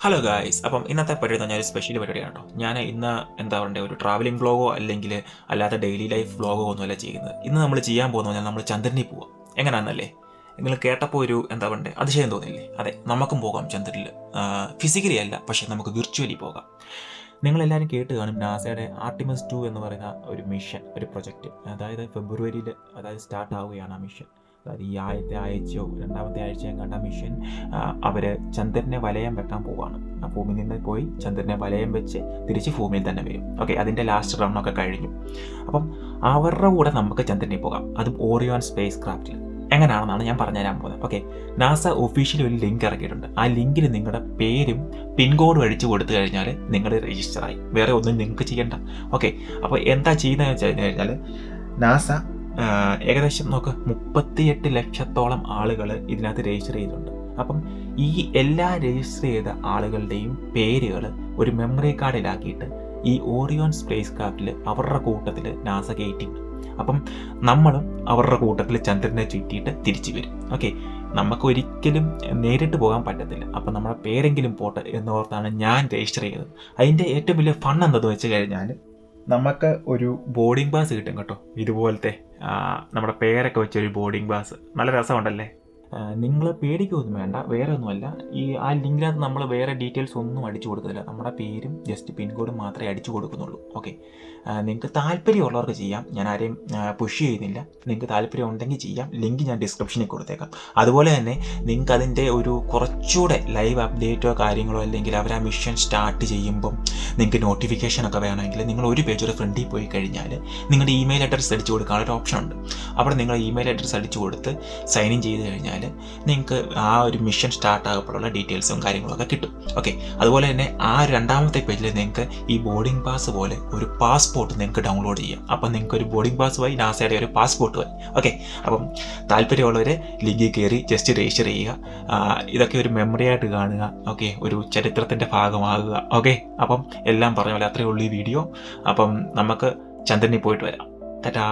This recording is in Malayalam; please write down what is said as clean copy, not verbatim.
ഹലോ ഗായ്സ്, അപ്പം ഇന്നത്തെ പരിപാടി എന്ന് പറഞ്ഞാൽ ഒരു സ്പെഷ്യൽ പരിപാടിയാണ് കേട്ടോ. ഞാൻ ഇന്ന് എന്താ പറയുക, ഒരു ട്രാവലിംഗ് വ്ളോഗോ അല്ലെങ്കിൽ അല്ലാത്ത ഡെയിലി ലൈഫ് വ്ളോഗോ ഒന്നുമല്ല ചെയ്യുന്നത്. ഇന്ന് നമ്മൾ ചെയ്യാൻ പോകുന്നത് പറഞ്ഞാൽ നമ്മൾ ചന്ദ്രനിൽ പോവാം. എങ്ങനെയാണെന്നല്ലേ നിങ്ങൾ കേട്ടപ്പോൾ ഒരു എന്താ പറയുക അതിശയം തോന്നില്ലേ? അതെ, നമുക്കും പോകാം ചന്ദ്രനിൽ. ഫിസിക്കലി അല്ല, പക്ഷേ നമുക്ക് വിർച്വലി പോകാം. നിങ്ങളെല്ലാവരും കേട്ട് കാണും നാസയുടെ ആർട്ടിമസ് 2 എന്ന് പറയുന്ന ഒരു മിഷൻ, ഒരു പ്രൊജക്റ്റ്. അതായത് ഫെബ്രുവരിയിൽ സ്റ്റാർട്ട് ആവുകയാണ് ആ മിഷൻ. അതായത് ഈ ആദ്യത്തെ ആഴ്ചയോ രണ്ടാമത്തെ ആഴ്ചയോ കണ്ട മിഷൻ അവർ ചന്ദ്രനെ വലയം വെക്കാൻ പോവുകയാണ്. ആ ഭൂമിയിൽ നിന്ന് പോയി ചന്ദ്രനെ വലയം വെച്ച് തിരിച്ച് ഭൂമിയിൽ തന്നെ വരും. ഓക്കെ, അതിൻ്റെ ലാസ്റ്റ് റണ്ണൊക്കെ കഴിഞ്ഞു. അപ്പം അവരുടെ കൂടെ നമുക്ക് ചന്ദ്രനിൽ പോകാം, അതും ഓറിയോൺ സ്പേസ് ക്രാഫ്റ്റിൽ. എങ്ങനെയാണെന്നാണ് ഞാൻ പറഞ്ഞുതരാൻ പോകുന്നത്. ഓക്കെ, നാസ ഒഫീഷ്യലി ഒരു ലിങ്ക് ഇറക്കിയിട്ടുണ്ട്. ആ ലിങ്കിൽ നിങ്ങളുടെ പേരും പിൻകോഡും അടിച്ചു കൊടുത്തു കഴിഞ്ഞാൽ നിങ്ങൾ രജിസ്റ്ററായി. വേറെ ഒന്നും നിങ്ങൾക്ക് ചെയ്യണ്ട. ഓക്കെ, അപ്പോൾ എന്താ ചെയ്യുന്നതെന്ന് വെച്ച് കഴിഞ്ഞാൽ നാസ ഏകദേശം 38 ലക്ഷത്തോളം ആളുകൾ ഇതിനകത്ത് രജിസ്റ്റർ ചെയ്തിട്ടുണ്ട്. അപ്പം ഈ എല്ലാ രജിസ്റ്റർ ചെയ്ത ആളുകളുടെയും പേരുകൾ ഒരു മെമ്മറി കാർഡിലാക്കിയിട്ട് ഈ ഓറിയോൺ സ്പേസ് ക്രാഫ്റ്റിൽ അവരുടെ കൂട്ടത്തിൽ നാസ കയറ്റിണ്ട്. അപ്പം നമ്മളും അവരുടെ കൂട്ടത്തിൽ ചന്ദ്രനെ ചുറ്റിയിട്ട് തിരിച്ചു വരും. ഓക്കെ, നമുക്ക് ഒരിക്കലും നേരിട്ട് പോകാൻ പറ്റത്തില്ല. അപ്പം നമ്മുടെ പേരെങ്കിലും പോട്ടെ എന്നോർത്താണ് ഞാൻ രജിസ്റ്റർ ചെയ്തത്. അതിൻ്റെ ഏറ്റവും വലിയ ഫൺ എന്തെന്ന് വെച്ച് കഴിഞ്ഞാൽ നമുക്ക് ഒരു ബോർഡിംഗ് പാസ് കിട്ടും കേട്ടോ. ഇതുപോലത്തെ നമ്മുടെ പേരൊക്കെ വെച്ചൊരു ബോർഡിംഗ് പാസ്. നല്ല രസമുണ്ടല്ലേ? നിങ്ങൾ പേടിക്കൊന്നും വേണ്ട, വേറെ ഒന്നുമല്ല. ആ ലിങ്കിനകത്ത് നമ്മൾ വേറെ ഡീറ്റെയിൽസ് ഒന്നും അടിച്ചു കൊടുക്കുന്നില്ല. നമ്മുടെ പേരും ജസ്റ്റ് പിൻകോഡും മാത്രമേ അടിച്ചു കൊടുക്കുന്നുള്ളൂ. ഓക്കെ, നിങ്ങൾക്ക് താല്പര്യമുള്ളവർക്ക് ചെയ്യാം. ഞാൻ ആരെയും പുഷ് ചെയ്യുന്നില്ല. നിങ്ങൾക്ക് താല്പര്യം ഉണ്ടെങ്കിൽ ചെയ്യാം. ലിങ്ക് ഞാൻ ഡിസ്ക്രിപ്ഷനിൽ കൊടുത്തേക്കാം. അതുപോലെ തന്നെ നിങ്ങൾക്ക് അതിൻ്റെ ഒരു കുറച്ചുകൂടെ ലൈവ് അപ്ഡേറ്റോ കാര്യങ്ങളോ അല്ലെങ്കിൽ അവർ ആ മിഷൻ സ്റ്റാർട്ട് ചെയ്യുമ്പം നിങ്ങൾക്ക് നോട്ടിഫിക്കേഷനൊക്കെ വേണമെങ്കിൽ നിങ്ങൾ ഒരു പേജ് ഫ്രണ്ടിൽ പോയി കഴിഞ്ഞാൽ നിങ്ങളുടെ ഇമെയിൽ അഡ്രസ്സ് അടിച്ചു കൊടുക്കാനൊരു ഓപ്ഷൻ ഉണ്ട്. അവിടെ നിങ്ങൾ ഇമെയിൽ അഡ്രസ്സ് അടിച്ചു കൊടുത്ത് സൈൻ ഇൻ ചെയ്ത് കഴിഞ്ഞാൽ നിങ്ങൾക്ക് ആ ഒരു മിഷൻ സ്റ്റാർട്ട് ആകപ്പോഴുള്ള ഡീറ്റെയിൽസും കാര്യങ്ങളൊക്കെ കിട്ടും. ഓക്കെ, അതുപോലെ തന്നെ ആ രണ്ടാമത്തെ പേജിൽ നിങ്ങൾക്ക് ഈ ബോർഡിംഗ് പാസ് പോലെ ഒരു പാസ്പോർട്ട് നിങ്ങൾക്ക് ഡൗൺലോഡ് ചെയ്യാം. അപ്പം നിങ്ങൾക്ക് ഒരു ബോർഡിംഗ് പാസുമായി നാസയുടെ ഒരു പാസ്പോർട്ടുമായി. ഓക്കെ, അപ്പം താല്പര്യമുള്ളവർ ലിങ്കിൽ കയറി ജസ്റ്റ് രജിസ്റ്റർ ചെയ്യുക. ഇതൊക്കെ ഒരു മെമ്മറി ആയിട്ട് കാണുക. ഓക്കെ, ഒരു ചരിത്രത്തിൻ്റെ ഭാഗമാകുക. ഓക്കെ, അപ്പം എല്ലാം പറഞ്ഞ പോലെ അത്രയേ ഉള്ളൂ ഈ വീഡിയോ. അപ്പം നമുക്ക് ചന്ദ്രനിൽ പോയിട്ട് വരാം. ടാറ്റാ.